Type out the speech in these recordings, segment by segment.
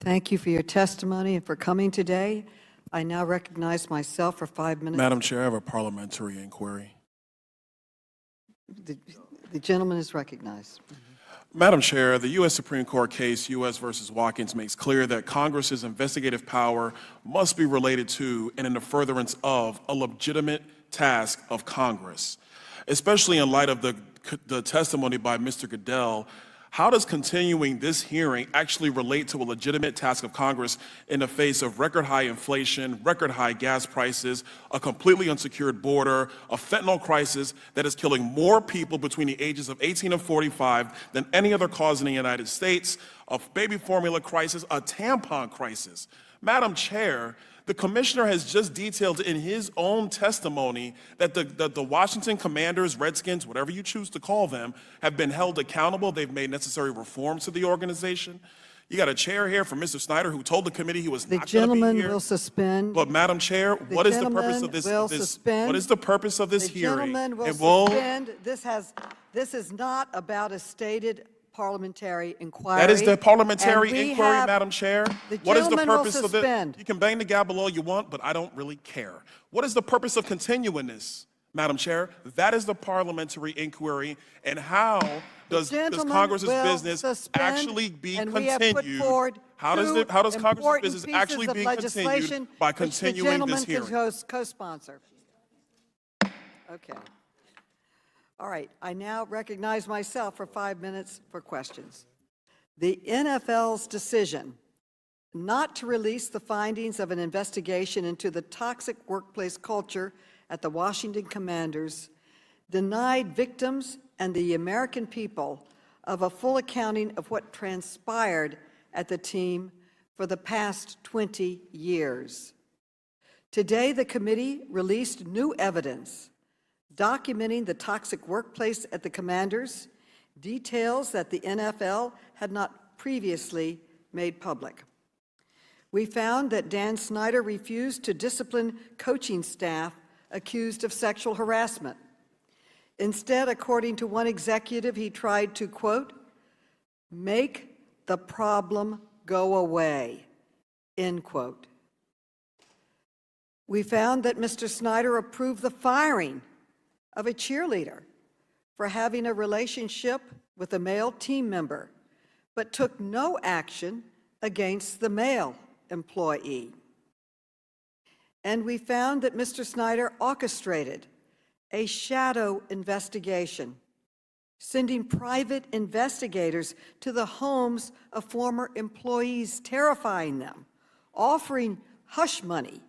Thank you for your testimony and for coming today. I now recognize myself for 5 minutes. Madam Chair, I have a parliamentary inquiry. The gentleman is recognized. Madam Chair, the U.S. Supreme Court case U.S. versus Watkins makes clear that Congress's investigative power must be related to and in the furtherance of a legitimate task of Congress. Especially in light of the testimony by Mr. Goodell, how does continuing this hearing actually relate to a legitimate task of Congress in the face of record high inflation, record high gas prices, a completely unsecured border, a fentanyl crisis that is killing more people between the ages of 18 and 45 than any other cause in the United States, a baby formula crisis, a tampon crisis? Madam Chair, the commissioner has just detailed in his own testimony that the Washington Commanders, Redskins, whatever you choose to call them, have been held accountable. They've made necessary reforms to the organization. You got a chair here from Mr. Snyder who told the committee he was not going to be here. The gentleman will suspend. But Madam Chair, what is the purpose of this? What is the purpose of this hearing? The gentleman will suspend. This is not about a stated parliamentary inquiry. That is the parliamentary inquiry, Madam Chair. What is the purpose of it? You can bang the gavel all you want, but I don't really care. What is the purpose of continuing this, Madam Chair? That is the parliamentary inquiry. And how does Congress's business actually be continued? How does Congress's business actually be continued by continuing this hearing? The gentleman can co-sponsor. Okay. All right, I now recognize myself for 5 minutes for questions. The NFL's decision not to release the findings of an investigation into the toxic workplace culture at the Washington Commanders denied victims and the American people of a full accounting of what transpired at the team for the past 20 years. Today, the committee released new evidence documenting the toxic workplace at the Commanders, details that the NFL had not previously made public. We found that Dan Snyder refused to discipline coaching staff accused of sexual harassment. Instead, according to one executive, he tried to, quote, make the problem go away, end quote. We found that Mr. Snyder approved the firing of a cheerleader for having a relationship with a male team member, but took no action against the male employee. And we found that Mr. Snyder orchestrated a shadow investigation, sending private investigators to the homes of former employees, terrifying them, offering hush money,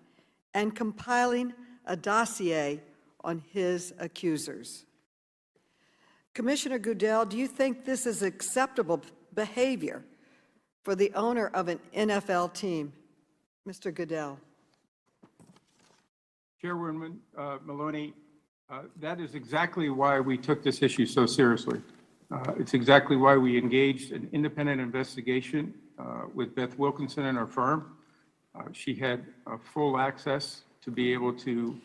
and compiling a dossier on his accusers. Commissioner Goodell, do you think this is acceptable behavior for the owner of an NFL team? Mr. Goodell. Chairwoman Maloney, that is exactly why we took this issue so seriously. It's exactly why we engaged an independent investigation with Beth Wilkinson and her firm. She had full access to be able to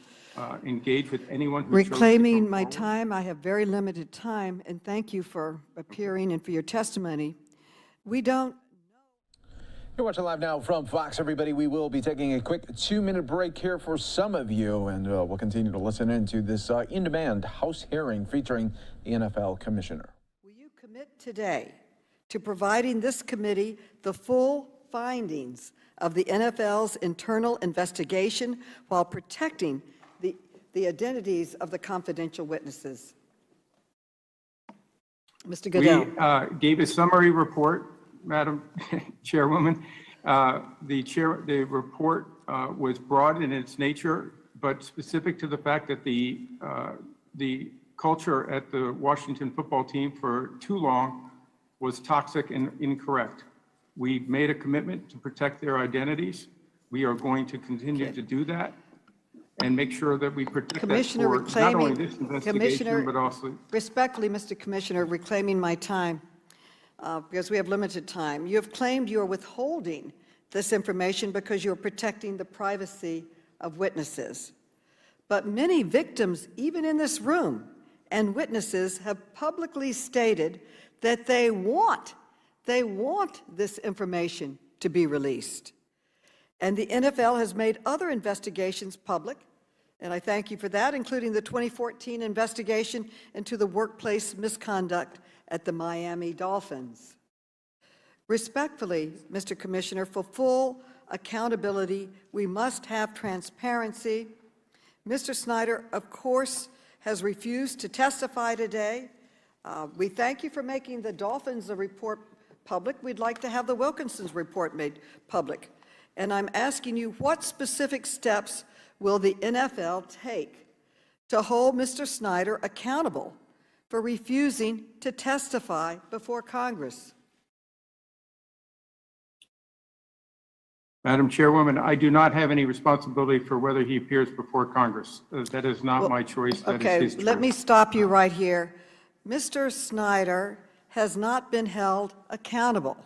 engage with anyone who Reclaiming my time, I have very limited time, and thank you for appearing and for your testimony. We don't You're watching Live Now from Fox, everybody. We will be taking a quick 2-minute break here for some of you, and we'll continue to listen into this in-demand House hearing featuring the NFL Commissioner. Will you commit today to providing this committee the full findings of the NFL's internal investigation while protecting the identities of the confidential witnesses? Mr. Goodell. We gave a summary report, Madam Chairwoman. The report was broad in its nature, but specific to the fact that the culture at the Washington football team for too long was toxic and incorrect. We made a commitment to protect their identities. We are going to continue to do that and make sure that we protect that for not only this investigation, but also... Respectfully, Mr. Commissioner, reclaiming my time, because we have limited time. You have claimed you are withholding this information because you are protecting the privacy of witnesses. But many victims, even in this room, and witnesses have publicly stated that they want this information to be released. And the NFL has made other investigations public, and I thank you for that, including the 2014 investigation into the workplace misconduct at the Miami Dolphins. Respectfully, Mr. Commissioner, for full accountability, we must have transparency. Mr. Snyder, of course, has refused to testify today. We thank you for making the Dolphins report public. We'd like to have the Wilkinson's report made public. And I'm asking you, what specific steps will the NFL take to hold Mr. Snyder accountable for refusing to testify before Congress? Madam Chairwoman, I do not have any responsibility for whether he appears before Congress. That is not my choice. That is his choice. Let me stop you right here. Mr. Snyder has not been held accountable.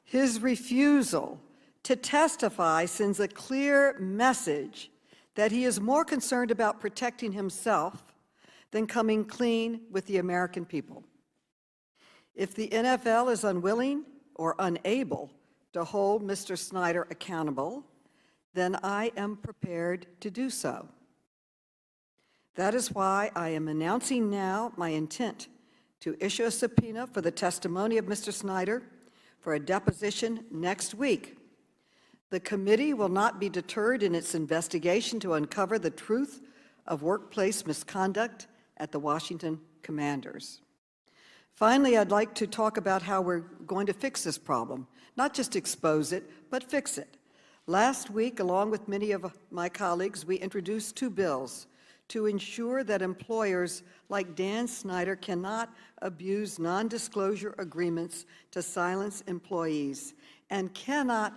His refusal to testify sends a clear message that he is more concerned about protecting himself than coming clean with the American people. If the NFL is unwilling or unable to hold Mr. Snyder accountable, then I am prepared to do so. That is why I am announcing now my intent to issue a subpoena for the testimony of Mr. Snyder for a deposition next week. The committee will not be deterred in its investigation to uncover the truth of workplace misconduct at the Washington Commanders. Finally, I'd like to talk about how we're going to fix this problem. Not just expose it, but fix it. Last week, along with many of my colleagues, we introduced 2 bills to ensure that employers like Dan Snyder cannot abuse non-disclosure agreements to silence employees and cannot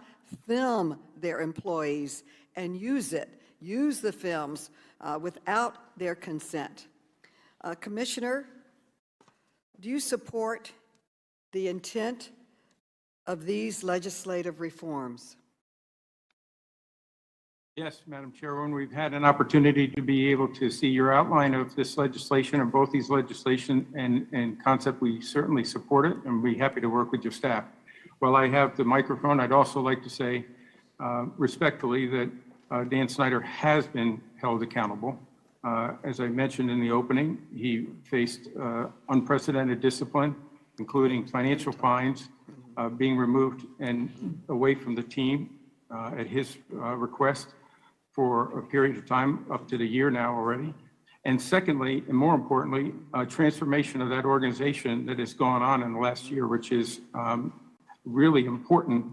film their employees and use the films without their consent. Commissioner, do you support the intent of these legislative reforms? Yes, Madam Chairwoman, we've had an opportunity to be able to see your outline of this legislation, and both these legislation and concept. We certainly support it, and we're happy to work with your staff. While I have the microphone, I'd also like to say respectfully that Dan Snyder has been held accountable. As I mentioned in the opening, he faced unprecedented discipline, including financial fines, being removed and away from the team at his request for a period of time, up to the year now already. And secondly, and more importantly, transformation of that organization that has gone on in the last year, which is really important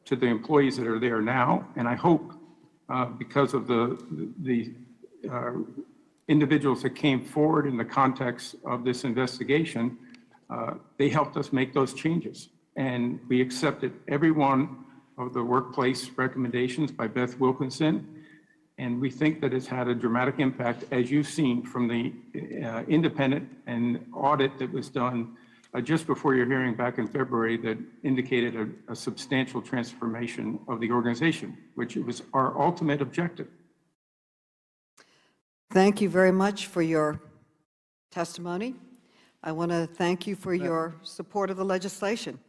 to the employees that are there now. And I hope because of the individuals that came forward in the context of this investigation, they helped us make those changes. And we accepted every one of the workplace recommendations by Beth Wilkinson. And we think that it's had a dramatic impact, as you've seen from the independent and audit that was done just before your hearing back in February that indicated a substantial transformation of the organization, which was our ultimate objective. Thank you very much for your testimony. I want to thank you for your support of the legislation,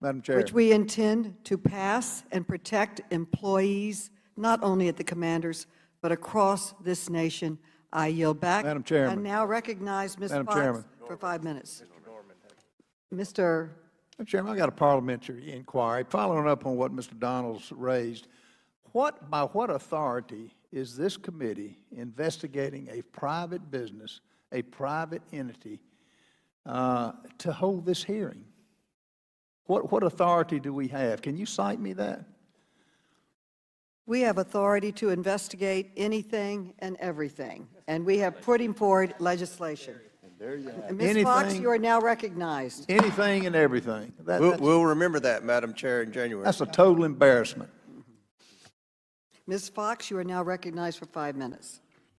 Madam Chair. which we intend to pass and protect employees, not only at the Commanders, but across this nation. I yield back. Madam Chairman. And now recognize Ms. Madam Fox Chairman. for 5 minutes. Mr. Madam Chairman, I got a parliamentary inquiry following up on what Mr. Donalds raised. By what authority is this committee investigating a private business, a private entity, to hold this hearing? What authority do we have? Can you cite me that? We have authority to investigate anything and everything, and we have putting forward legislation. And Ms. Fox, you are now recognized. Anything and everything. We'll remember that, Madam Chair, in January. That's a total embarrassment. Ms. Fox, you are now recognized for 5 minutes.